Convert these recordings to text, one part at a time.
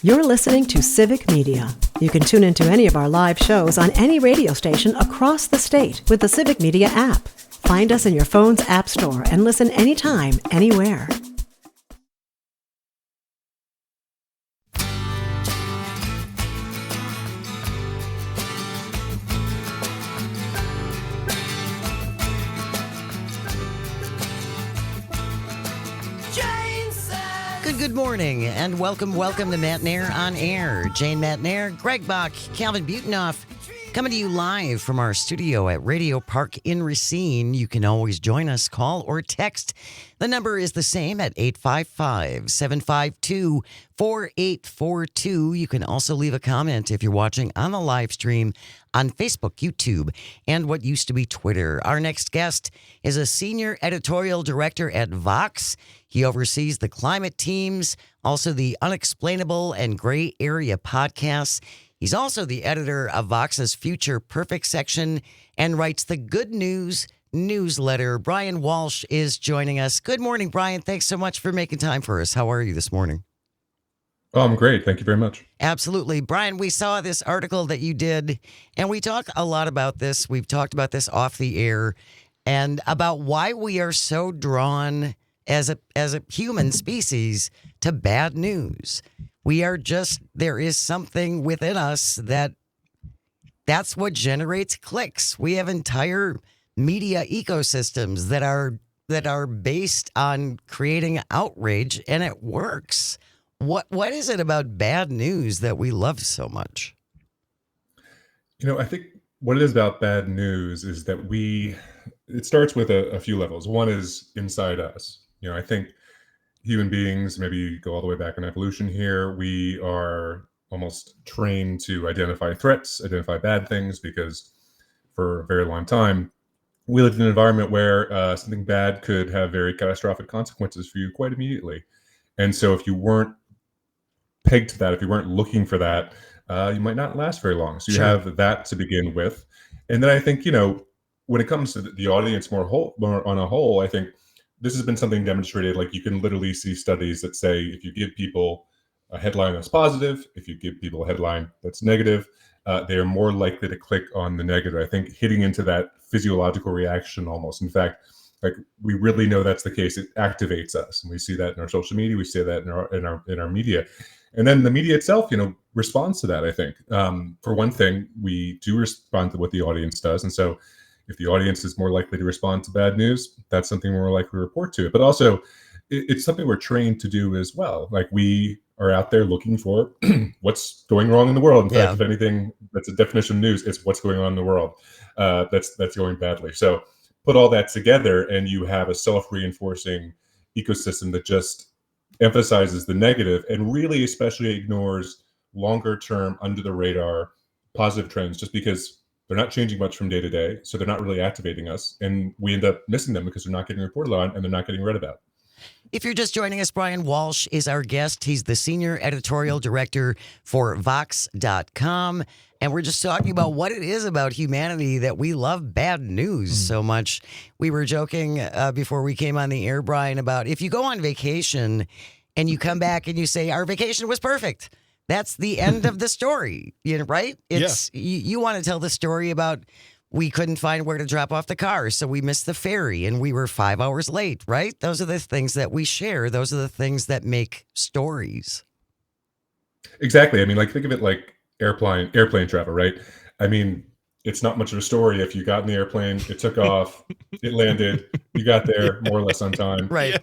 You're listening to Civic Media. You can tune into any of our live shows on any radio station across the state with the Civic Media app. Find us in your phone's app store and listen anytime, anywhere. Good morning, and welcome to Matenaer on Air. Jane Matenaer, Greg Bach, Calvin Butenoff, coming to you live from our studio at Radio Park in Racine. You can always join us, call or text. The number is the same at 855-752-4842. You can also leave a comment if you're watching on the live stream on Facebook, YouTube, and what used to be Twitter. Our next guest is a senior editorial director at Vox. He oversees the climate teams, also the Unexplainable and Gray Area podcasts. He's also the editor of Vox's Future Perfect section and writes the Good News newsletter. Brian Walsh is joining us. Good morning, Brian. Thanks so much for making time for us. How are you this morning? Oh, I'm great. Thank you very much. Absolutely. Brian, we saw this article that you did, and we talk a lot about this. We've talked about this off the air and about why we are so drawn as a human species to bad news. There is something within us that's what generates clicks. We have entire media ecosystems that are based on creating outrage, and it works. What is it about bad news that we love so much? I think what it is about bad news is that it starts with a few levels. One is inside us. I think human beings, maybe go all the way back in evolution here, we are almost trained to identify threats, identify bad things, because for a very long time, we lived in an environment where something bad could have very catastrophic consequences for you quite immediately. And so if you weren't pegged to that, if you weren't looking for that, you might not last very long. So you have that to begin with. And then I think, when it comes to the audience more on a whole, I think this has been something demonstrated. Like, you can literally see studies that say if you give people a headline that's positive, if you give people a headline that's negative, they are more likely to click on the negative. I think hitting into that physiological reaction almost. In fact, like, we really know that's the case. It activates us, and we see that in our social media. We see that in our media, and then the media itself, responds to that. I think for one thing, we do respond to what the audience does, and so if the audience is more likely to respond to bad news, that's something we're more likely to report to it. But also, it's something we're trained to do as well. Like, we are out there looking for what's going wrong in the world. In fact, if anything, that's a definition of news. It's what's going on in the world that's going badly. So put all that together, and you have a self-reinforcing ecosystem that just emphasizes the negative and really especially ignores longer-term, under-the-radar positive trends, just because they're not changing much from day to day. So they're not really activating us, and we end up missing them because they're not getting reported on and they're not getting read about. If you're just joining us, Brian Walsh is our guest. He's the senior editorial director for Vox.com. And we're just talking about what it is about humanity that we love bad news so much. We were joking before we came on the air, Brian, about if you go on vacation and you come back and you say, our vacation was perfect, that's the end of the story, right? You want to tell the story about we couldn't find where to drop off the car, so we missed the ferry and we were 5 hours late, right? Those are the things that we share. Those are the things that make stories. Exactly. I mean, like, think of it like airplane travel, right? I mean, it's not much of a story if you got in the airplane, it took off, it landed, you got there more or less on time. Right.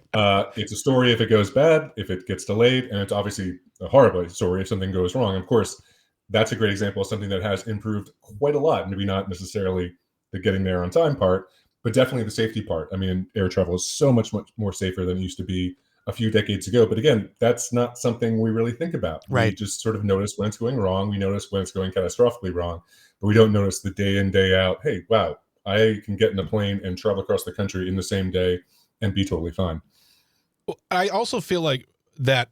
It's a story if it goes bad, if it gets delayed, and it's obviously a horrible story if something goes wrong. Of course, that's a great example of something that has improved quite a lot. Maybe not necessarily the getting there on time part, but definitely the safety part. I mean, air travel is so much more safer than it used to be a few decades ago. But again, that's not something we really think about. Right. We just sort of notice when it's going wrong. We notice when it's going catastrophically wrong, but we don't notice the day in, day out. Hey, wow, I can get in a plane and travel across the country in the same day and be totally fine. I also feel like that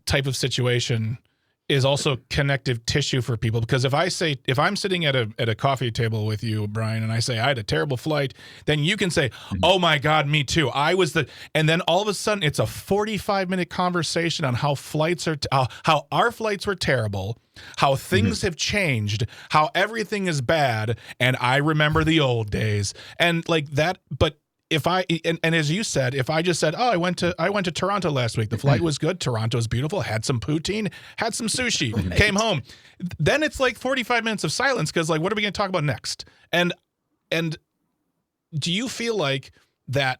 type of situation is also connective tissue for people, because if I'm sitting at a coffee table with you, Brian, and I say I had a terrible flight, then you can say, oh my God, me too. And then all of a sudden it's a 45-minute conversation on how how our flights were terrible, how things have changed, how everything is bad. And I remember the old days and like that. But if and as you said, if I just said, oh, I went to Toronto last week, the flight was good, Toronto's beautiful, had some poutine, had some sushi, came home, then it's like 45 minutes of silence because like, what are we going to talk about next? And do you feel like that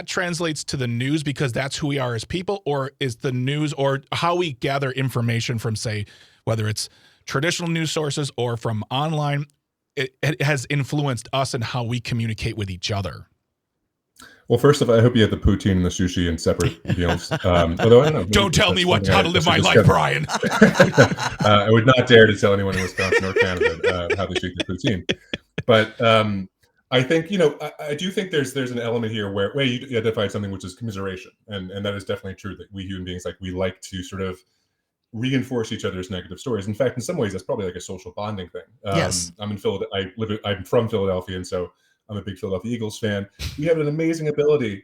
translates to the news because that's who we are as people, or is the news or how we gather information from, say, whether it's traditional news sources or from online, it has influenced us and how we communicate with each other? Well, first of all, I hope you had the poutine and the sushi in separate meals. Although I don't know. Don't tell me how to live my life, Brian. I would not dare to tell anyone in Wisconsin or Canada how they should eat the poutine. But I think, I do think there's an element here where you identified something which is commiseration. And that is definitely true that we human beings, like we like to sort of reinforce each other's negative stories. In fact, in some ways, that's probably like a social bonding thing. Yes. I'm in Philadelphia. I'm from Philadelphia. And so I'm a big Philadelphia Eagles fan. We have an amazing ability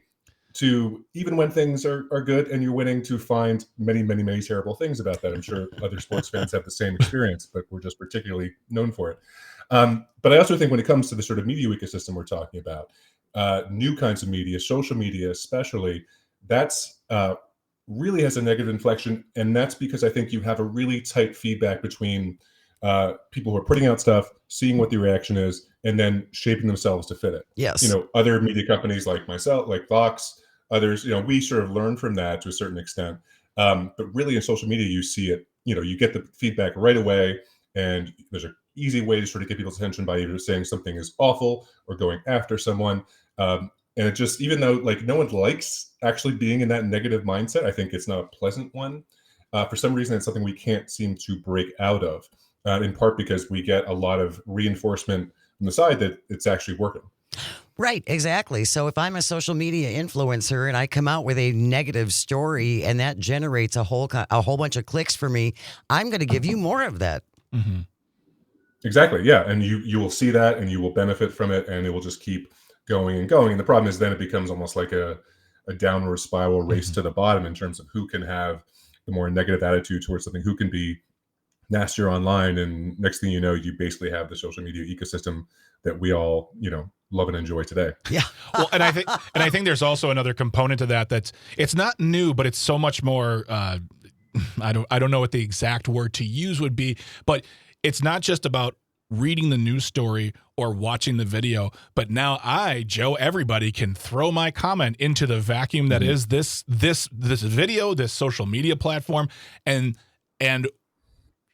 to, even when things are good and you're winning, to find many, many, many terrible things about that. I'm sure other sports fans have the same experience, but we're just particularly known for it. But I also think when it comes to the sort of media ecosystem we're talking about, new kinds of media, social media especially, that's really has a negative inflection. And that's because I think you have a really tight feedback between people who are putting out stuff, seeing what the reaction is, and then shaping themselves to fit it. Yes. Other media companies like myself, like Vox, others, we sort of learn from that to a certain extent. But really in social media, you see it, you get the feedback right away. And there's an easy way to sort of get people's attention by either saying something is awful or going after someone. And it just, even though like no one likes actually being in that negative mindset, I think it's not a pleasant one. For some reason, it's something we can't seem to break out of, in part because we get a lot of reinforcement from the side that it's actually working. Right, exactly. So if I'm a social media influencer and I come out with a negative story and that generates a whole bunch of clicks for me, I'm going to give you more of that. Mm-hmm. Exactly. Yeah. And you will see that and you will benefit from it, and it will just keep going and going. And the problem is then it becomes almost like a downward spiral race to the bottom in terms of who can have the more negative attitude towards something, who can be nastier online. And next thing you know, you basically have the social media ecosystem that we all, love and enjoy today. Yeah. Well, and I think there's also another component to that it's not new, but it's so much more I don't know what the exact word to use would be, but it's not just about reading the news story or watching the video, but now everybody can throw my comment into the vacuum that is this video, this social media platform. And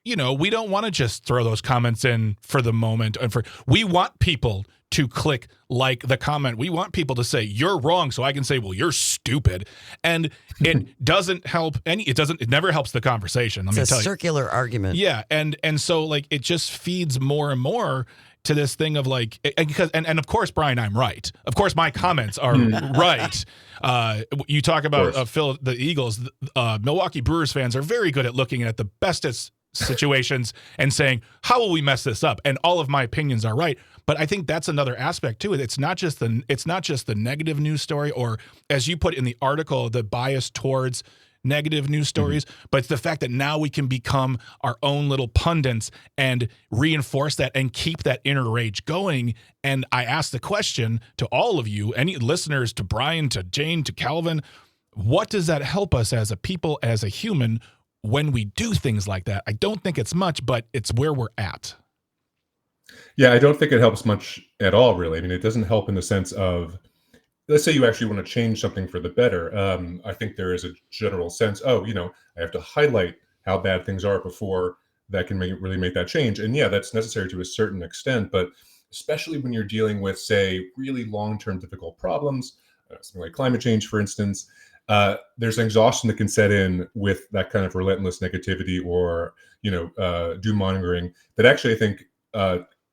we don't want to just throw those comments in for the moment. We want people to click like the comment. We want people to say, you're wrong. So I can say, well, you're stupid. And it doesn't help it never helps the conversation. It's a circular argument. Yeah. And so like, it just feeds more and more to this thing of like, and of course, Brian, I'm right. Of course, my comments are right. You talk about the Eagles, Milwaukee Brewers fans are very good at looking at the bestest situations and saying, how will we mess this up? And all of my opinions are right. But I think that's another aspect to it. It's not just the negative news story, or as you put in the article, the bias towards negative news stories, but it's the fact that now we can become our own little pundits and reinforce that and keep that inner rage going. And I ask the question to all of you, any listeners, to Brian, to Jane, to Calvin, what does that help us as a people, as a human, when we do things like that? I don't think it's much, but it's where we're at. Yeah, I don't think it helps much at all, really. I mean, it doesn't help in the sense of, let's say you actually want to change something for the better. I think there is a general sense, I have to highlight how bad things are before that can really make that change. And yeah, that's necessary to a certain extent, but especially when you're dealing with, say, really long-term difficult problems, something like climate change, for instance, there's an exhaustion that can set in with that kind of relentless negativity or, doom mongering that actually I think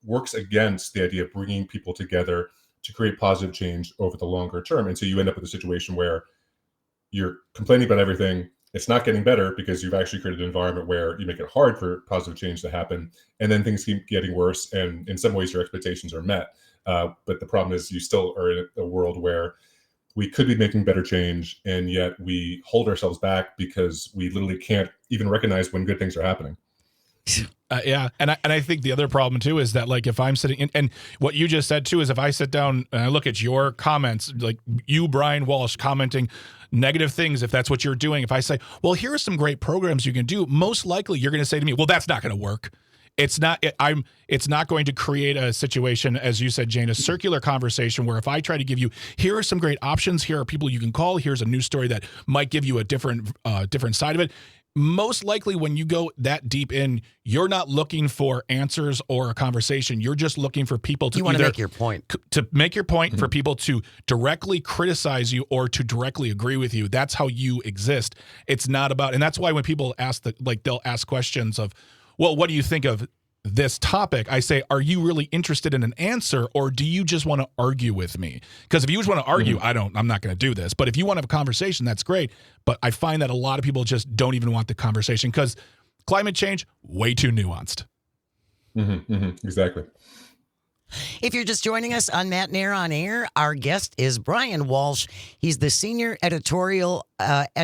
works against the idea of bringing people together to create positive change over the longer term. And so you end up with a situation where you're complaining about everything, it's not getting better because you've actually created an environment where you make it hard for positive change to happen, and then things keep getting worse, and in some ways your expectations are met. But the problem is you still are in a world where we could be making better change, and yet we hold ourselves back because we literally can't even recognize when good things are happening. Yeah. And I think the other problem too is that, like, if I'm sitting in, and what you just said too is, if I sit down and I look at your comments, like you, Brian Walsh, commenting negative things, if that's what you're doing, if I say, well, here are some great programs you can do, most likely you're going to say to me, well, that's not going to work. It's not going to create a situation, as you said, Jane, a circular conversation where if I try to give you, here are some great options, here are people you can call, here's a news story that might give you a different side of it. Most likely when you go that deep in, you're not looking for answers or a conversation. You're just looking for people to You want to make your point. To make your point, for people to directly criticize you or to directly agree with you. That's how you exist. It's not about, and that's why when people ask they'll ask questions of, well, what do you think of this topic? I say, are you really interested in an answer, or do you just want to argue with me? Because if you just want to argue, I'm not going to do this. But if you want to have a conversation, that's great. But I find that a lot of people just don't even want the conversation because climate change, way too nuanced. Exactly. If you're just joining us on Matenaer on Air, our guest is Brian Walsh. He's the senior editorial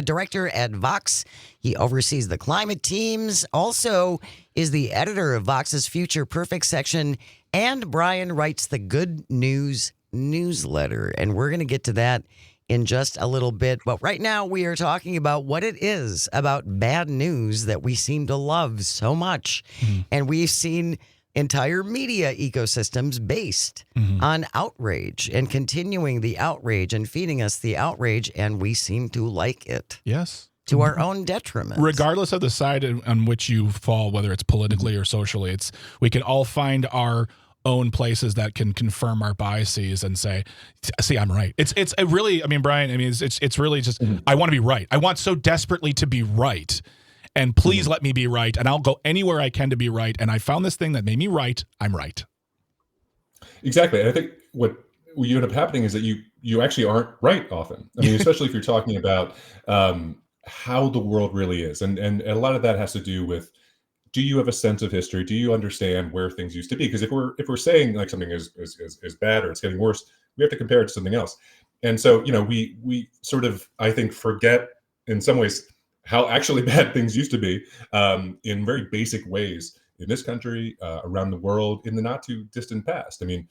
director at Vox. He oversees the climate teams, also is the editor of Vox's Future Perfect section, and Brian writes the Good News newsletter. And we're going to get to that in just a little bit. But right now we are talking about what it is about bad news that we seem to love so much. And we've seen entire media ecosystems based on outrage and continuing the outrage and feeding us the outrage, and we seem to like it. Yes. To our own detriment. Regardless of the side on which you fall, whether it's politically or socially, we can all find our own places that can confirm our biases and say, see, I'm right. It's really, I mean, Brian, I mean, it's really just, I want to be right. I want so desperately to be right. And please let me be right, and I'll go anywhere I can to be right. And I found this thing that made me right. I'm right. Exactly. And I think what you end up happening is that you actually aren't right often. I mean, especially if you're talking about how the world really is. And a lot of that has to do with, do you have a sense of history? Do you understand where things used to be? Because if we're saying like something is bad or it's getting worse, we have to compare it to something else. And so, we sort of, I think, forget in some ways how actually bad things used to be in very basic ways in this country, around the world, in the not too distant past. I mean,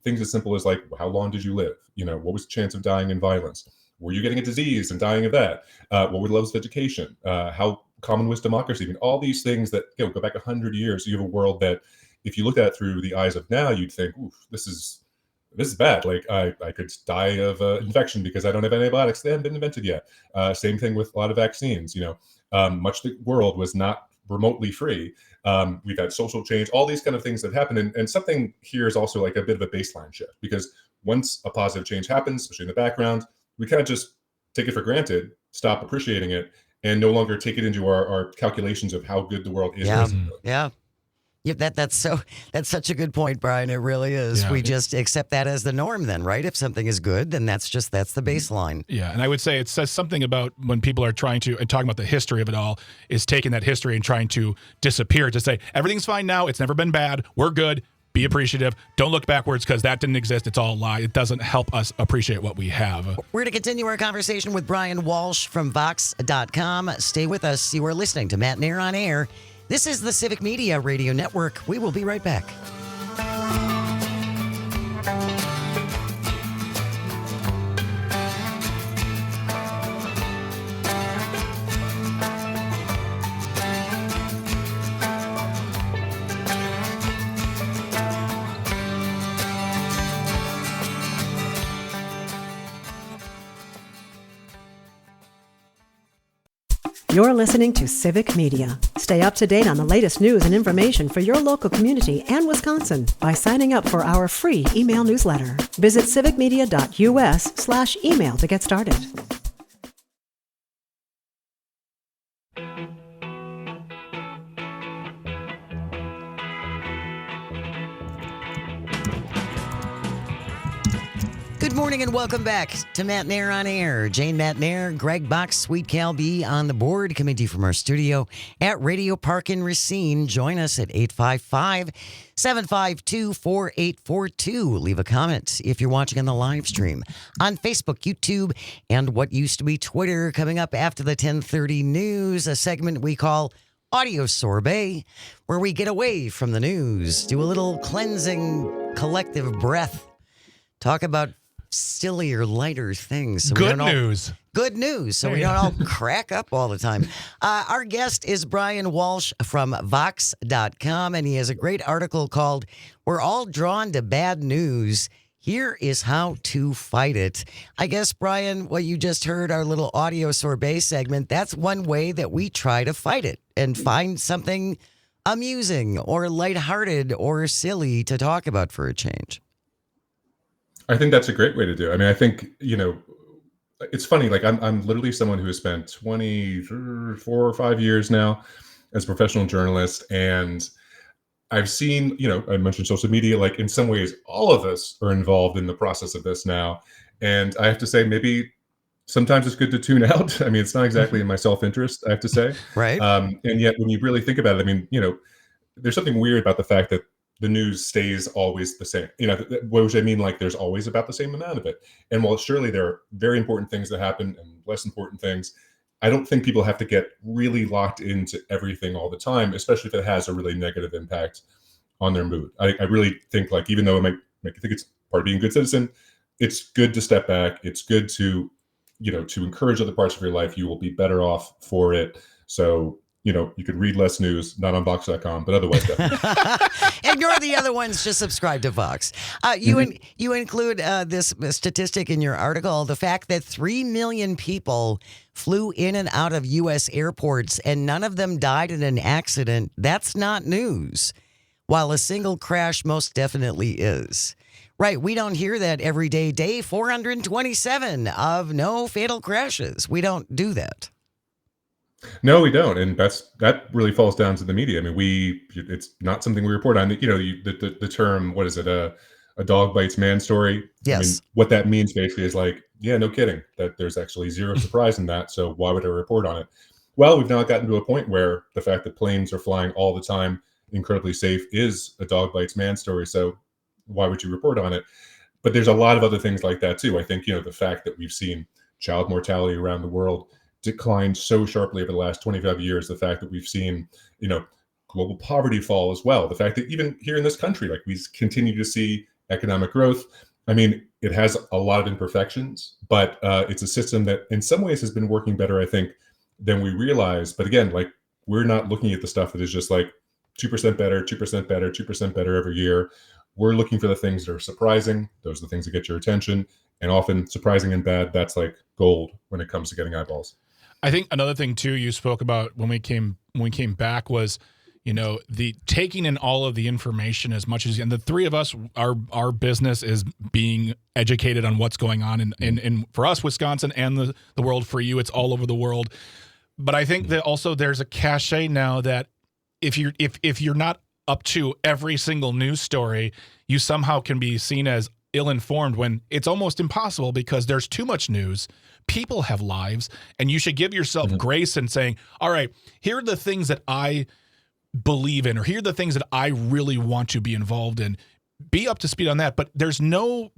things as simple as like, how long did you live? What was the chance of dying in violence? Were you getting a disease and dying of that? What were the levels of education? How common was democracy? I mean, all these things that go back 100 years. You have a world that, if you look at it through the eyes of now, you'd think, oof, this is bad. Like I could die of infection because I don't have antibiotics. They haven't been invented yet. Same thing with a lot of vaccines. Much of the world was not remotely free. We've had social change, all these kind of things that happen. And something here is also like a bit of a baseline shift, because once a positive change happens, especially in the background, we kind of just take it for granted, stop appreciating it, and no longer take it into our calculations of how good the world is. Yeah. That's such a good point, Brian. It really is. Yeah. We just accept that as the norm then, right? If something is good, then that's the baseline. Yeah, and I would say it says something about when people are trying to, and talking about the history of it all, is taking that history and trying to disappear, to say, everything's fine now, it's never been bad, we're good, be appreciative, don't look backwards because that didn't exist, it's all a lie. It doesn't help us appreciate what we have. We're going to continue our conversation with Brian Walsh from Vox.com. Stay with us. You are listening to Matenaer on Air. This is the Civic Media Radio Network. We will be right back. You're listening to Civic Media. Stay up to date on the latest news and information for your local community and Wisconsin by signing up for our free email newsletter. Visit civicmedia.us/email to get started. Good morning and welcome back to Matenaer on Air. Jane Matenaer, Greg Box, Sweet Cal B on the board, coming to you from our studio at Radio Park in Racine. Join us at 855-752-4842. Leave a comment if you're watching on the live stream on Facebook, YouTube, and what used to be Twitter. Coming up after the 10:30 news, a segment we call Audio Sorbet, where we get away from the news, do a little cleansing collective breath, talk about sillier, lighter things. So Good news. Good news. So we don't all crack up all the time. Our guest is Brian Walsh from Vox.com, and he has a great article called We're All Drawn to Bad News. Here is how to fight it. I guess, Brian, what you just heard, our little audio sorbet segment, that's one way that we try to fight it and find something amusing or lighthearted or silly to talk about for a change. I think that's a great way to do it. I mean, I think, it's funny. Like I'm literally someone who has spent 24 or 5 years now as a professional journalist. And I've seen, I mentioned social media, like in some ways, all of us are involved in the process of this now. And I have to say, maybe sometimes it's good to tune out. I mean, it's not exactly in my self-interest, I have to say. Right. And yet when you really think about it, I mean, there's something weird about the fact that the news stays always the same, which I mean, like there's always about the same amount of it. And while surely there are very important things that happen and less important things, I don't think people have to get really locked into everything all the time, especially if it has a really negative impact on their mood. I really think, like, even though it might make you think it's part of being a good citizen, it's good to step back. It's good to, to encourage other parts of your life. You will be better off for it. So, you could read less news, not on Vox.com, but otherwise. Ignore the other ones. Just subscribe to Vox. You include this statistic in your article, the fact that 3 million people flew in and out of U.S. airports and none of them died in an accident. That's not news, while a single crash most definitely is. Right. We don't hear that every day. Day 427 of no fatal crashes. We don't do that. No, we don't, and that really falls down to the media. I mean, it's not something we report on. The term, what is it? A dog bites man story. Yes. I mean, what that means basically is like, yeah, no kidding, that there's actually zero surprise in that. So why would I report on it? Well, we've now gotten to a point where the fact that planes are flying all the time, incredibly safe, is a dog bites man story. So why would you report on it? But there's a lot of other things like that too. I think, the fact that we've seen child mortality around the world declined so sharply over the last 25 years, the fact that we've seen, global poverty fall as well, the fact that even here in this country, like, we continue to see economic growth. I mean, it has a lot of imperfections, but it's a system that in some ways has been working better, I think, than we realize. But again, like, we're not looking at the stuff that is just like 2% better, 2% better, 2% better every year. We're looking for the things that are surprising. Those are the things that get your attention. And often surprising and bad, that's like gold when it comes to getting eyeballs. I think another thing too you spoke about when we came back was, the taking in all of the information as much as, and the three of us, our business is being educated on what's going on in for us, Wisconsin, and the world. For you, it's all over the world. But I think that also there's a cachet now that if you're not up to every single news story, you somehow can be seen as ill-informed, when it's almost impossible because there's too much news. People have lives, and you should give yourself grace in saying, all right, here are the things that I believe in, or here are the things that I really want to be involved in. Be up to speed on that. But there's no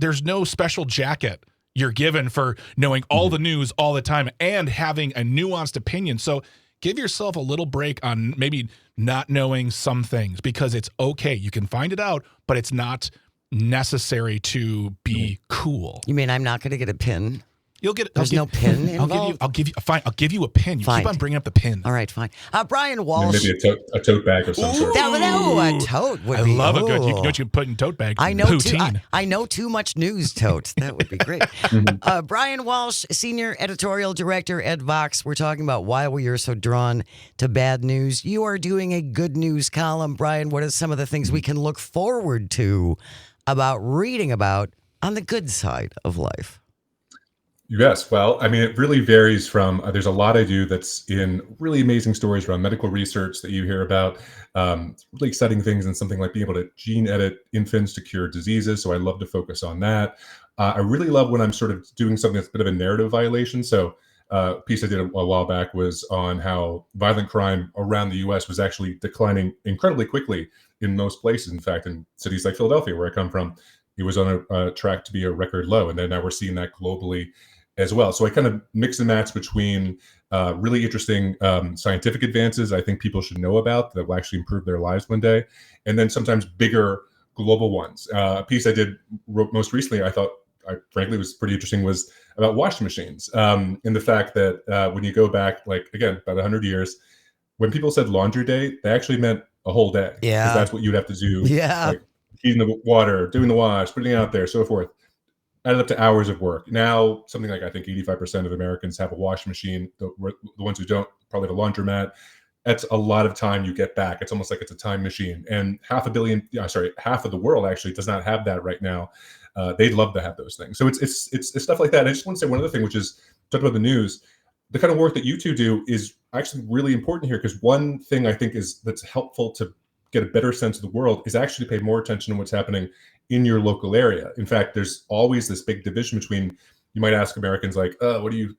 special jacket you're given for knowing all the news all the time and having a nuanced opinion. So give yourself a little break on maybe not knowing some things, because it's okay. You can find it out, but it's not necessary to be cool. You mean I'm not going to get a pin? You'll get. There's no pin involved? I'll give you. Fine. I'll give you a pin. You keep on bringing up the pin. All right, fine. Brian Walsh. Maybe a tote bag of some sort. A tote would be. I love a good. You know what you can put in tote bags? I know I know too much news tote. That would be great. Brian Walsh, senior editorial director at Vox. We're talking about why we are so drawn to bad news. You are doing a good news column, Brian. What are some of the things we can look forward to about reading about on the good side of life? Yes. Well, I mean, it really varies from, there's a lot I do that's in really amazing stories around medical research that you hear about, really exciting things, and something like being able to gene edit infants to cure diseases. So I love to focus on that. I really love when I'm sort of doing something that's a bit of a narrative violation. So a piece I did a while back was on how violent crime around the U.S. was actually declining incredibly quickly in most places. In fact, in cities like Philadelphia, where I come from, it was on a track to be a record low. And then now we're seeing that globally as well. So I kind of mix and match between really interesting scientific advances I think people should know about that will actually improve their lives one day, and then sometimes bigger global ones. A piece I wrote most recently, I thought, frankly, was pretty interesting, was about washing machines, and the fact that when you go back, like, again, about 100 years, when people said laundry day, they actually meant a whole day. Yeah. Because that's what you'd have to do. Yeah. Like heating the water, doing the wash, putting it out there, so forth. Added up to hours of work. Now, something like, I think 85% of Americans have a washing machine. The ones who don't probably have a laundromat. That's a lot of time you get back. It's almost like it's a time machine. And half of the world actually does not have that right now. They'd love to have those things. So it's stuff like that. I just want to say one other thing, which is, talk about the news. The kind of work that you two do is actually really important here, because one thing I think that's helpful to get a better sense of the world is actually pay more attention to what's happening in your local area. In fact, there's always this big division between, you might ask Americans like, what do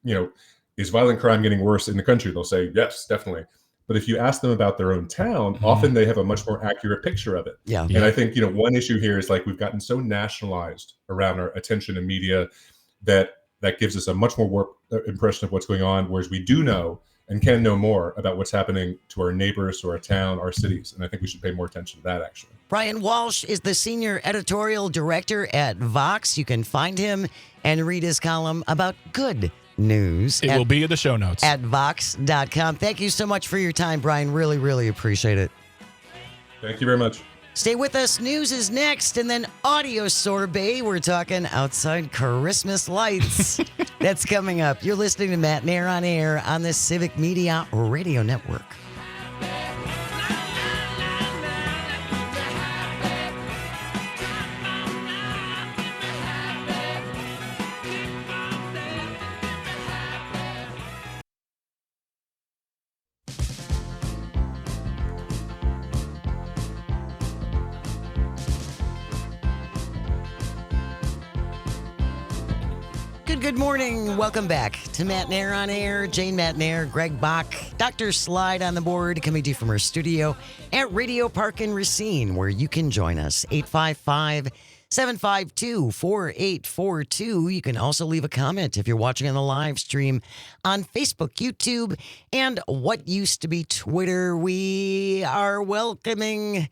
is violent crime getting worse in the country? They'll say, yes, definitely. But if you ask them about their own town, often they have a much more accurate picture of it. Yeah. And I think, one issue here is, like, we've gotten so nationalized around our attention in media that gives us a much more warped impression of what's going on, whereas we do know and can know more about what's happening to our neighbors, to our town, our cities. And I think we should pay more attention to that, actually. Brian Walsh is the senior editorial director at Vox. You can find him and read his column about good news. It will be in the show notes. At Vox.com. Thank you so much for your time, Brian. Really, really appreciate it. Thank you very much. Stay with us. News is next, and then audio sorbet. We're talking outside Christmas lights. That's coming up. You're listening to Matenaer on Air on the Civic Media Radio Network. Good morning. Welcome back to Matenaer on Air. Jane Matenaer, Greg Bach, Dr. Slide on the board, coming to you from our studio at Radio Park in Racine, where you can join us. 855-752-4842. You can also leave a comment if you're watching on the live stream on Facebook, YouTube, and what used to be Twitter. We are welcoming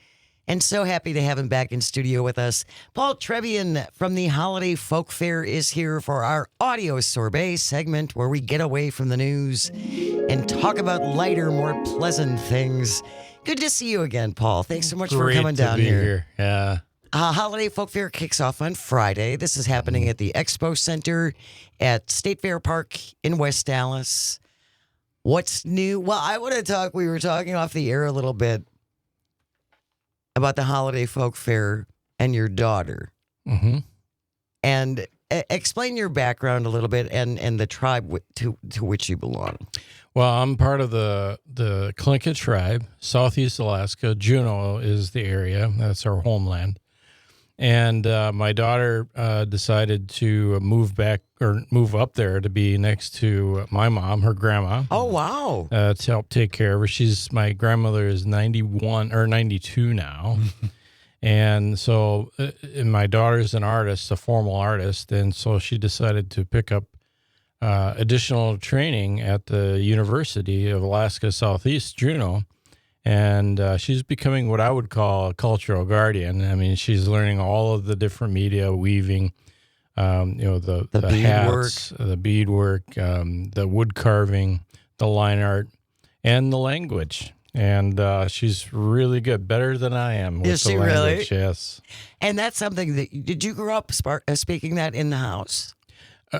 and so happy to have him back in studio with us. Paul Trevian from the Holiday Folk Fair is here for our audio sorbet segment, where we get away from the news and talk about lighter, more pleasant things. Good to see you again, Paul. Thanks so much for coming down here. Yeah. Holiday Folk Fair kicks off on Friday. This is happening at the Expo Center at State Fair Park in West Dallas. What's new? Well, I want to talk. We were talking off the air a little bit about the Holiday Folk Fair and your daughter. Mm-hmm. And explain your background a little bit and the tribe to which you belong. Well, I'm part of the Tlingit tribe, Southeast Alaska. Juneau is the area. That's our homeland. And my daughter decided to move up there to be next to my mom, her grandma. Oh, wow. To help take care of her. My grandmother is 91 or 92 now. And so my daughter's an artist, a formal artist. And so she decided to pick up additional training at the University of Alaska Southeast, Juneau. And she's becoming what I would call a cultural guardian. I mean, she's learning all of the different media, weaving, the hats, the beadwork, the wood carving, the line art, and the language. And she's really good, better than I am with the language. Really? Yes. And that's something did you grow up speaking that in the house?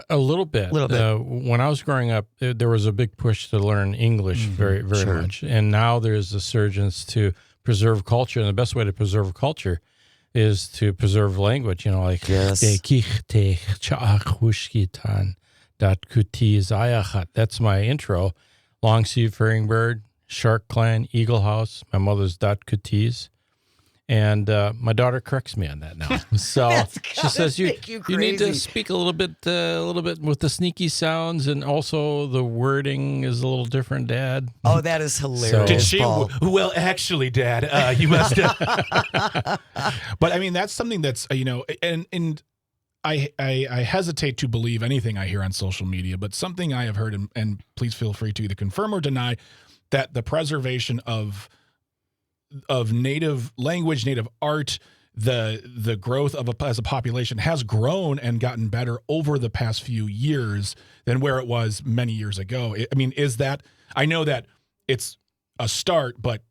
A little bit. When I was growing up, there was a big push to learn English very, very much. And now there's a surge to preserve culture. And the best way to preserve culture is to preserve language. Like, yes. That's my intro. Long-Sleeved Herringbird, Shark Clan, Eagle House. My mother's Dot Kutis. And my daughter corrects me on that now. So That's she gotta says you make you need to crazy." speak a little bit with the sneaky sounds, and also the wording is a little different, Dad. Oh, that is hilarious. Did she? Paul. Well, actually, Dad, you must have. But I mean, that's something that's and I hesitate to believe anything I hear on social media, but something I have heard, and please feel free to either confirm or deny, that the preservation of native language, native art, the growth of as a population has grown and gotten better over the past few years than where it was many years ago. I mean, is that, I know that it's a start, but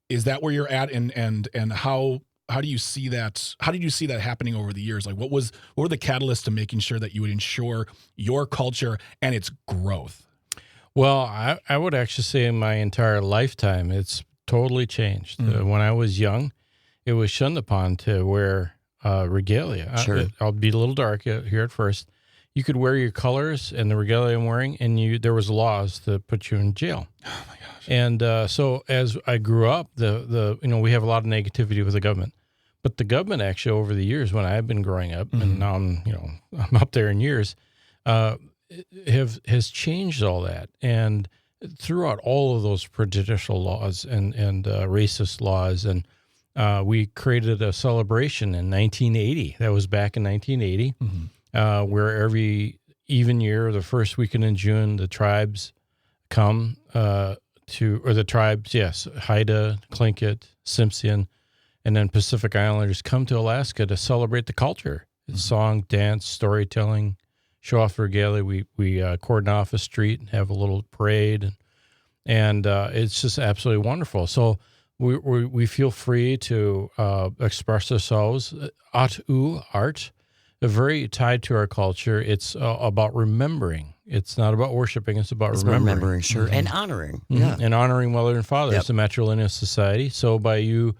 is that where you're at, and how do you see that? How did you see that happening over the years? Like, what were the catalysts to making sure that you would ensure your culture and its growth? Well, I would actually say in my entire lifetime, it's totally changed. When I was young, it was shunned upon to wear regalia. Sure. I'll be a little dark here at first. You could wear your colors and the regalia I'm wearing, and there was laws to put you in jail. Oh my gosh! And so as I grew up, we have a lot of negativity with the government, but the government actually over the years when I've been growing up, and now I'm up there in years, has changed all that. And throughout all of those prejudicial laws and racist laws, and we created a celebration in 1980. That was back in 1980, where every even year, the first weekend in June, the tribes come Haida, Tlingit, Simpson, and then Pacific Islanders come to Alaska to celebrate the culture. Song, dance, storytelling, show off regalia. We cordon off a street and have a little parade, and it's just absolutely wonderful. So we feel free to express ourselves. Art, very tied to our culture. It's about remembering. It's not about worshiping. It's about remembering. Sure, and honoring. Yeah, and honoring mother and father. It's a matrilineal society. So by you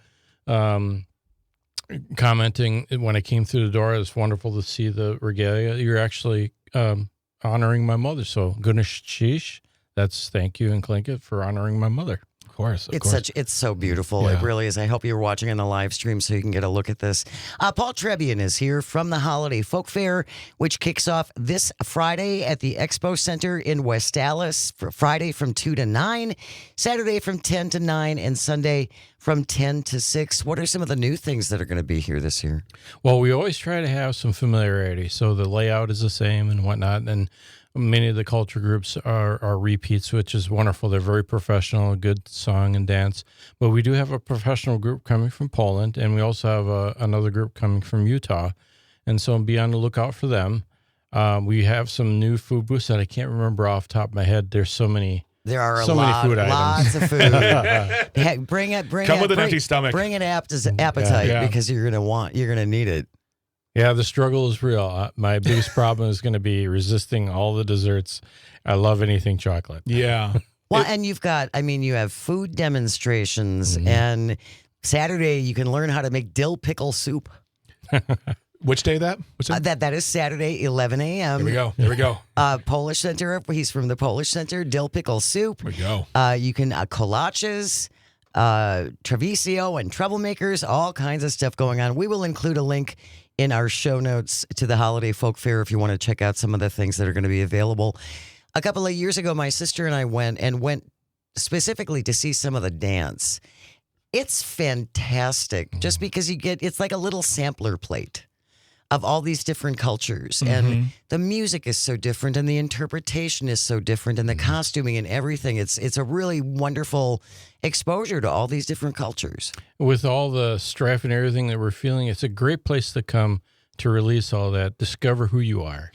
commenting when I came through the door, it's wonderful to see the regalia. You're actually honoring my mother. So Gunesh Sheesh, that's thank you in Tlingit for honoring my mother. Of course. It's so beautiful. Yeah. It really is. I hope you're watching on the live stream so you can get a look at this. Paul Trebian is here from the Holiday Folk Fair, which kicks off this Friday at the Expo Center in West Dallas. For Friday from 2 to 9, Saturday from 10 to 9, and Sunday from 10 to 6. What are some of the new things that are going to be here this year? Well, we always try to have some familiarity. So the layout is the same and whatnot. And many of the culture groups are repeats, which is wonderful. They're very professional, good song and dance. But we do have a professional group coming from Poland, and we also have another group coming from Utah. And so be on the lookout for them. We have some new food booths that I can't remember off the top of my head. There's so many. There are many food lots of food. Heck, bring Come with an empty stomach. Bring an appetite because you're gonna need it. Yeah, the struggle is real. My biggest problem is going to be resisting all the desserts. I love anything chocolate. Yeah. Well, and you have food demonstrations, and Saturday you can learn how to make dill pickle soup. Which day that? That is Saturday, 11 a.m. There we go. Polish Center. He's from the Polish Center. Dill pickle soup. There we go. You can kolaches, Treviso, and troublemakers. All kinds of stuff going on. We will include a link in our show notes to the Holiday Folk Fair if you want to check out some of the things that are going to be available. A couple of years ago, my sister and I went specifically to see some of the dance. It's fantastic just because it's like a little sampler plate of all these different cultures. And the music is so different, and the interpretation is so different, and the costuming and everything. It's a really wonderful exposure to all these different cultures. With all the strife and everything that we're feeling, it's a great place to come to release all that, discover who you are,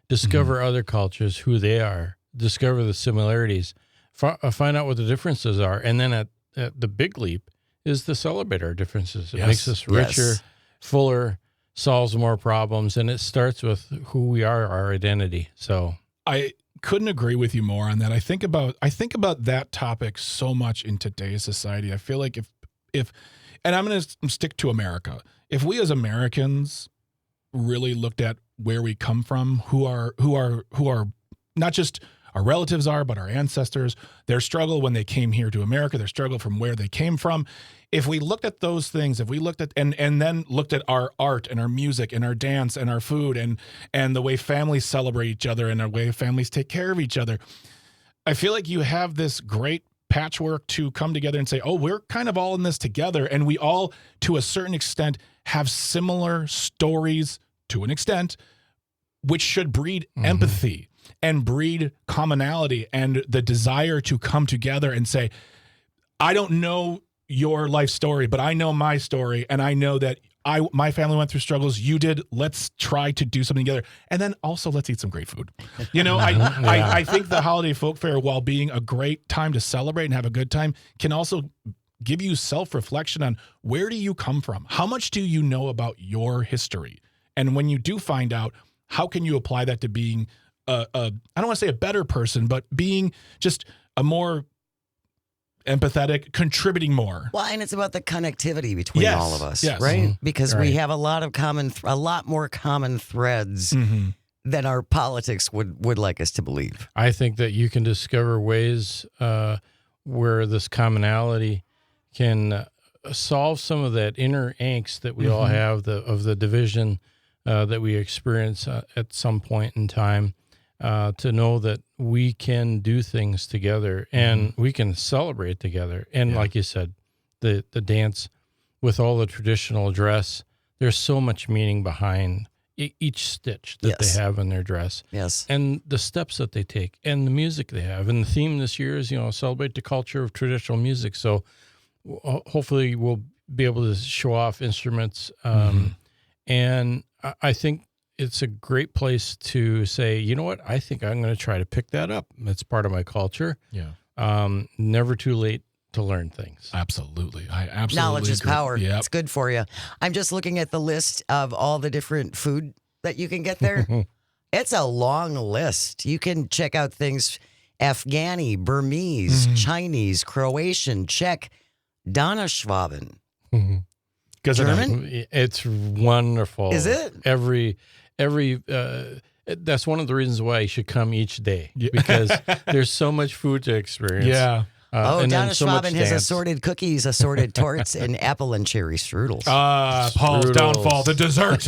discover other cultures, who they are, discover the similarities, find out what the differences are, and then at the big leap is to celebrate our differences. It makes us richer, fuller, solves more problems, and it starts with who we are, our identity. So I couldn't agree with you more on that. I think about that topic so much in today's society. I feel like if and I'm going to stick to America. If we as Americans really looked at where we come from, who are not just our relatives are, but our ancestors, their struggle when they came here to America, their struggle from where they came from. If we looked at those things, if we looked at and then looked at our art and our music and our dance and our food and the way families celebrate each other and the way families take care of each other, I feel like you have this great patchwork to come together and say, oh, we're kind of all in this together. And we all, to a certain extent, have similar stories to an extent, which should breed empathy and breed commonality and the desire to come together and say, I don't know your life story, but I know my story, and I know that my family went through struggles. You did. Let's try to do something together, and then also let's eat some great food. You know, I think the holiday folk fair, while being a great time to celebrate and have a good time, can also give you self-reflection on where do you come from, how much do you know about your history, and when you do find out, how can you apply that to being I don't want to say a better person, but being just a more empathetic, contributing more. Well, and it's about the connectivity between all of us, right? Mm-hmm. Because we have a lot of a lot more common threads than our politics would like us to believe. I think that you can discover ways where this commonality can solve some of that inner angst that we all have, of the division that we experience at some point in time. To know that we can do things together and we can celebrate together. And like you said, the dance with all the traditional dress, there's so much meaning behind each stitch that they have in their dress. Yes. And the steps that they take and the music they have. And the theme this year is, celebrate the culture of traditional music. So hopefully we'll be able to show off instruments. And I think it's a great place to say, you know what, I think I'm going to try to pick that up. It's part of my culture. Yeah. Never too late to learn things. Absolutely. I absolutely Knowledge is agree. power. Yep. It's good for you. I'm just looking at the list of all the different food that you can get there. It's a long list. You can check out things Afghani, Burmese, Chinese, Croatian, Czech, Donnerschwaben. German? It's wonderful. Is it? Every that's one of the reasons why you should come each day, because there's so much food to experience. Yeah. And then Donna so much Schwaben has dance. assorted cookies, assorted torts, and apple and cherry strudels. Paul's Strudels. downfall, the dessert.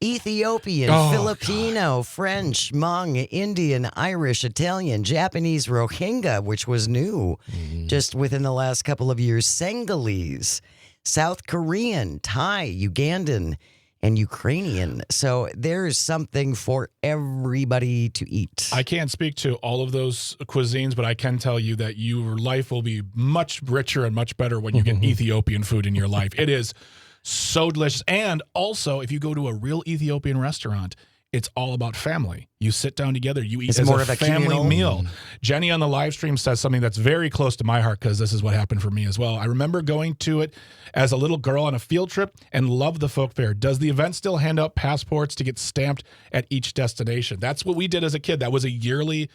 Ethiopian, Filipino, French, Hmong, Indian, Irish, Italian, Japanese, Rohingya, which was new just within the last couple of years, Senegalese, South Korean, Thai, Ugandan, and Ukrainian. So there's something for everybody to eat. I can't speak to all of those cuisines, but I can tell you that your life will be much richer and much better when you get Ethiopian food in your life. It is so delicious. And also, if you go to a real Ethiopian restaurant, it's all about family. You sit down together, you eat as more a of a family communal meal. Jenny on the live stream says something that's very close to my heart, because this is what happened for me as well. I remember going to it as a little girl on a field trip and loved the folk fair. Does the event still hand out passports to get stamped at each destination? That's what we did as a kid. That was a yearly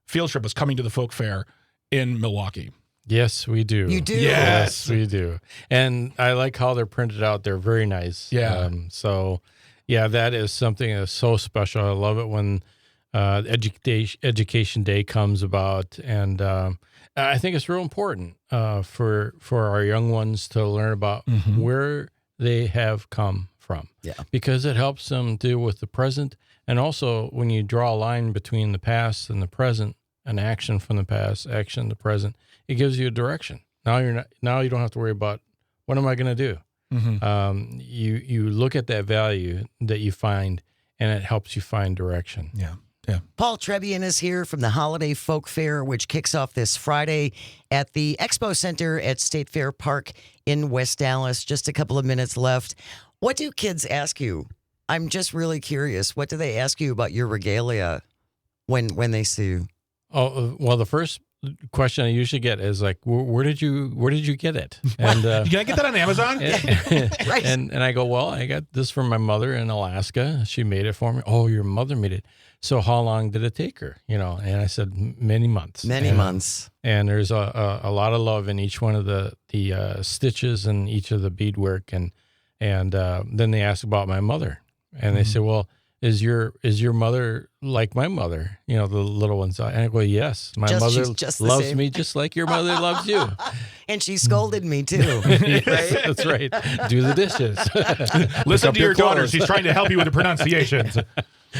field trip, was coming to the folk fair in Milwaukee. Yes, we do. You do? Yes, we do. And I like how they're printed out. They're very nice. Yeah. Yeah, that is something that's so special. I love it when Education Day comes about, and I think it's real important for our young ones to learn about where they have come from. Yeah. Because it helps them deal with the present, and also when you draw a line between the past and the present, an action from the past, action in the present, it gives you a direction. Now you don't have to worry about, what am I going to do? You look at that value that you find, and it helps you find direction. Yeah. Paul Trebian is here from the Holiday Folk Fair, which kicks off this Friday at the Expo Center at State Fair Park in West Dallas. Just a couple of minutes left. What do kids ask you? I'm just really curious. What do they ask you about your regalia when they see you? Oh, well, the first question I usually get is like, where did you get it? And Can I get that on Amazon? Right. and I go, well, I got this from my mother in Alaska. She made it for me. Oh, your mother made it. So how long did it take her? And I said many months. Many months. And there's a lot of love in each one of the stitches and each of the beadwork, and then they ask about my mother, and they say, well, is your mother like my mother? You know, the little ones. And I go, yes, my mother she's just the loves same. me just like your mother loves you. And she scolded me too. Yes, Right? that's right. Do the dishes. Listen up to your your daughter. clothes. She's trying to help you with the pronunciations.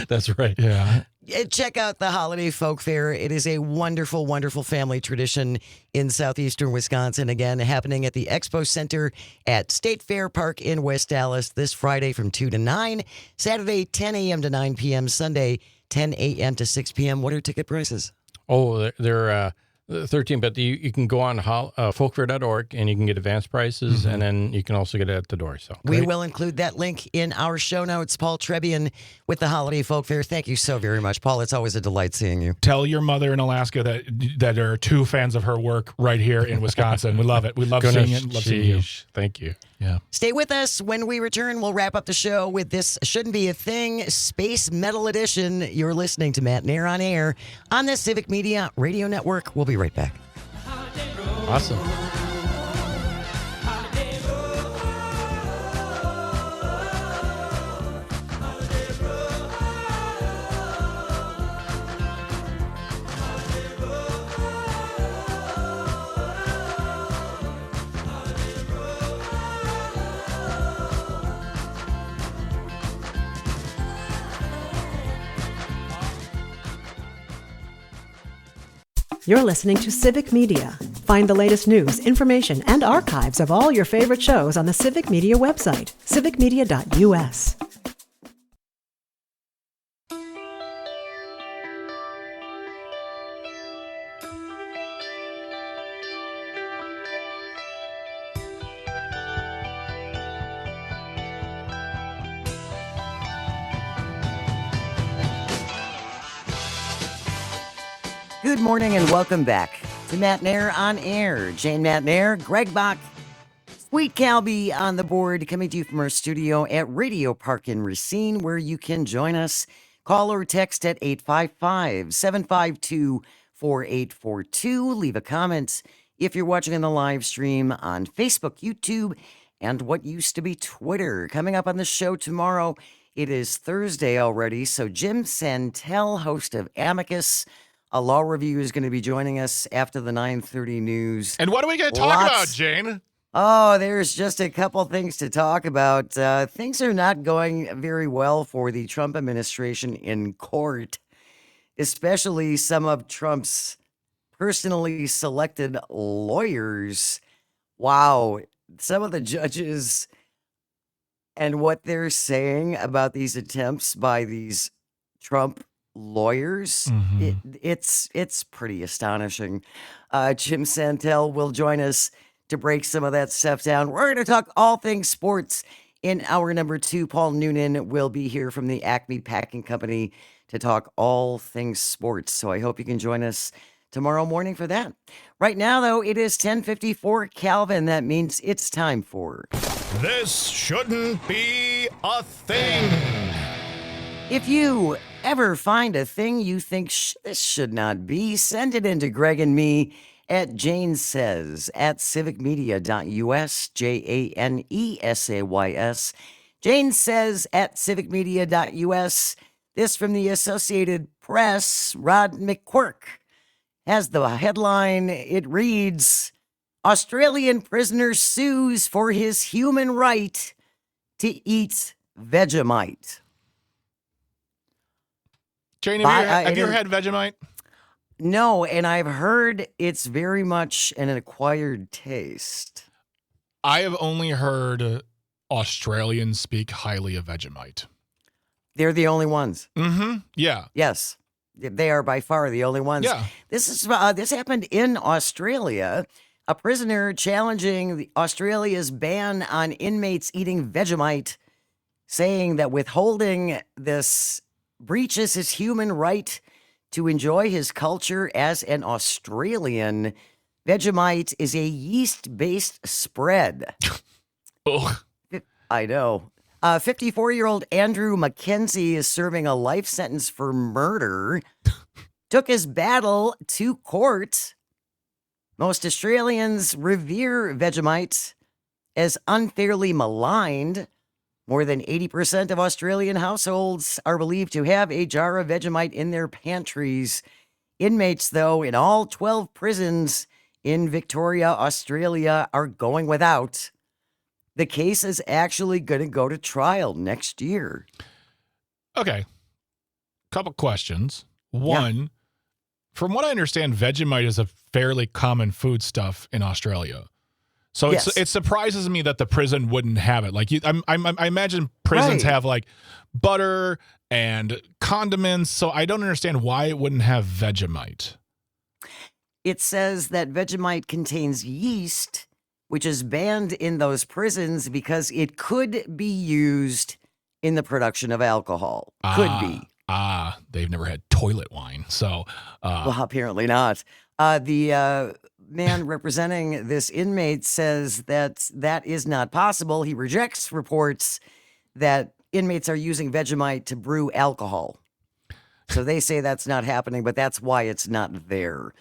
That's right. Yeah. Check out the Holiday Folk Fair. It is a wonderful, wonderful family tradition in southeastern Wisconsin. Again, happening at the Expo Center at State Fair Park in West Dallas this Friday from 2 to 9, Saturday 10 a.m. to 9 p.m., Sunday 10 a.m. to 6 p.m. What are ticket prices? Oh, they're 13, but you can go on folkfair.org and you can get advance prices, and then you can also get it at the door. So We will include that link in our show notes. Paul Trebian with the Holiday Folk Fair. Thank you so very much, Paul. It's always a delight seeing you. Tell your mother in Alaska that there are 2 fans of her work right here in Wisconsin. We love it. We love seeing it. Love seeing you. Thank you. Yeah. Stay with us. When we return, we'll wrap up the show with this Shouldn't Be a Thing Space Metal Edition. You're listening to Matenaer on Air on the Civic Media Radio Network. We'll be right back. Awesome. You're listening to Civic Media. Find the latest news, information, and archives of all your favorite shows on the Civic Media website, civicmedia.us. Good morning and welcome back to Matenaer on Air. Jane Matenaer, Greg Bach, Sweet Calby on the board, coming to you from our studio at Radio Park in Racine, where you can join us. Call or text at 855-752-4842. Leave a comment if you're watching on the live stream on Facebook, YouTube, and what used to be Twitter. Coming up on the show tomorrow, it is Thursday already, so Jim Santel, host of Amicus, a law review, is going to be joining us after the 9:30 news. And what are we going to talk about, Jane? Oh, there's just a couple things to talk about. Things are not going very well for the Trump administration in court, especially some of Trump's personally selected lawyers. Wow, some of the judges and what they're saying about these attempts by these Trump lawyers, it's pretty astonishing. Jim Santel will join us to break some of that stuff down. We're going to talk all things sports in hour number 2. Paul Noonan will be here from the Acme Packing Company to talk all things sports. So I hope you can join us tomorrow morning for that. Right now, though, it is 10:54 Calvin. That means it's time for This Shouldn't Be a Thing. If you ever find a thing you think this should not be, send it in to Greg and me at Jane Says at civicmedia.us, JANESAYS. Jane Says at civicmedia.us. This from the Associated Press. Rod McQuirk has the headline. It reads, Australian prisoner sues for his human right to eat Vegemite. Jane, have you ever had Vegemite? No, and I've heard it's very much an acquired taste. I have only heard Australians speak highly of Vegemite. They're the only ones. Mm-hmm. Yeah. Yes, they are by far the only ones. Yeah. This happened in Australia. A prisoner challenging Australia's ban on inmates eating Vegemite, saying that withholding this breaches his human right to enjoy his culture as an Australian. Vegemite is a yeast-based spread. Ugh. I know. 54-year-old Andrew Mackenzie is serving a life sentence for murder. Took his battle to court. Most Australians revere Vegemite as unfairly maligned More than 80% of Australian households are believed to have a jar of Vegemite in their pantries. Inmates, though, in all 12 prisons in Victoria, Australia, are going without. The case is actually going to go to trial next year. Okay. Couple questions. One, from what I understand, Vegemite is a fairly common foodstuff in Australia. So it surprises me that the prison wouldn't have it. Like I imagine prisons have like butter and condiments. So I don't understand why it wouldn't have Vegemite. It says that Vegemite contains yeast, which is banned in those prisons because it could be used in the production of alcohol. Could be. They've never had toilet wine. So, well, apparently not. The man representing this inmate says that is not possible. He rejects reports that inmates are using Vegemite to brew alcohol. So they say that's not happening, but that's why it's not there.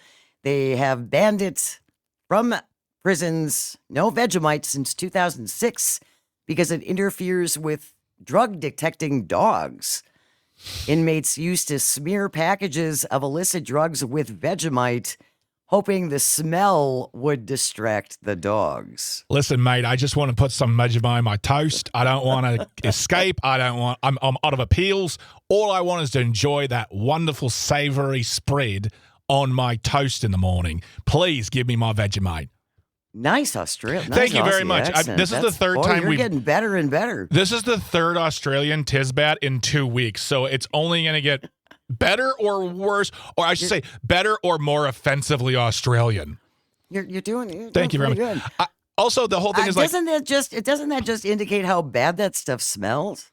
They have banned it from prisons, no Vegemite, since 2006 because it interferes with drug detecting dogs. Inmates used to smear packages of illicit drugs with Vegemite, hoping the smell would distract the dogs. Listen, mate, I just want to put some Vegemite on my toast. I don't want to escape. I'm out of appeals. All I want is to enjoy that wonderful savory spread on my toast in the morning. Please give me my Vegemite. Nice Australian. Nice Thank you very Aussie much. This is the third time we're getting better and better. This is the third Australian Tisbat in 2 weeks, so it's only going to get better or worse, or I should say better or more offensively Australian. You're doing. Thank you very much. Good. Also, the whole thing is doesn't that just indicate how bad that stuff smells?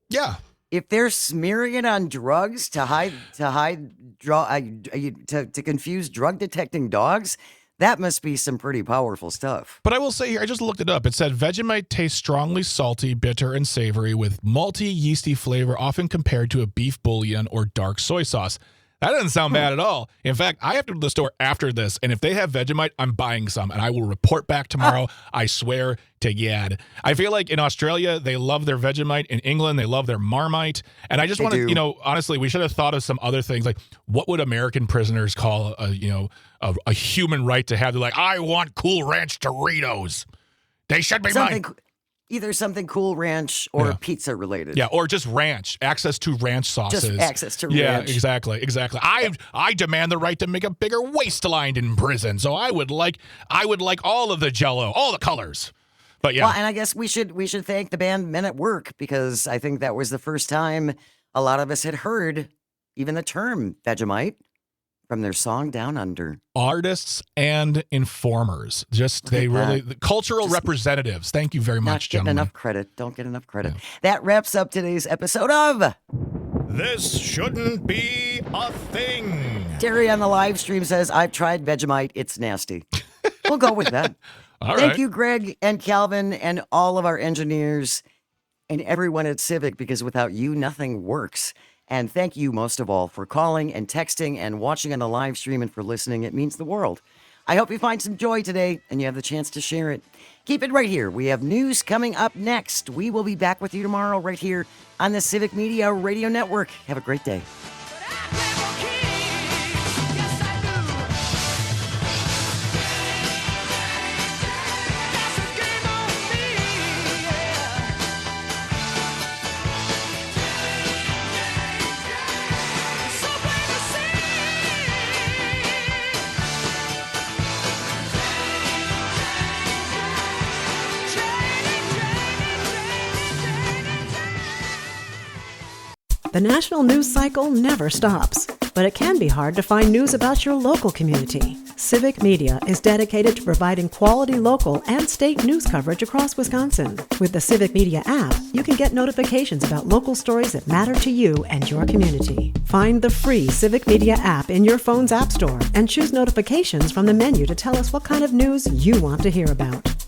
Yeah. If they're smearing it on drugs to confuse drug detecting dogs, that must be some pretty powerful stuff. But I will say here, I just looked it up. It said Vegemite tastes strongly salty, bitter, and savory with malty, yeasty flavor, often compared to a beef bouillon or dark soy sauce. That doesn't sound bad at all. In fact, I have to go to the store after this, and if they have Vegemite, I'm buying some, and I will report back tomorrow. I swear to God. I feel like in Australia, they love their Vegemite. In England, they love their Marmite. And I just want to, honestly, we should have thought of some other things. Like, what would American prisoners call a human right to have? They're like, I want Cool Ranch Doritos. They should be mine. Either something Cool Ranch or pizza related. Yeah, or just ranch. Access to ranch sauces. Just access to ranch. Yeah, exactly. I demand the right to make a bigger waistline in prison. So I would like all of the Jell-O, all the colors. But yeah. Well, and I guess we should thank the band Men at Work, because I think that was the first time a lot of us had heard even the term Vegemite from their song Down Under. Artists and informers. The cultural representatives. Thank you very much, gentlemen. Don't get enough credit. Yeah. That wraps up today's episode of This Shouldn't Be a Thing. Terry on the live stream says, I've tried Vegemite. It's nasty. We'll go with that. Thank you, Greg and Calvin and all of our engineers and everyone at Civic, because without you, nothing works. And thank you most of all for calling and texting and watching on the live stream and for listening. It means the world. I hope you find some joy today and you have the chance to share it. Keep it right here. We have news coming up next. We will be back with you tomorrow right here on the Civic Media Radio Network. Have a great day. The national news cycle never stops, but it can be hard to find news about your local community. Civic Media is dedicated to providing quality local and state news coverage across Wisconsin. With the Civic Media app, you can get notifications about local stories that matter to you and your community. Find the free Civic Media app in your phone's app store and choose notifications from the menu to tell us what kind of news you want to hear about.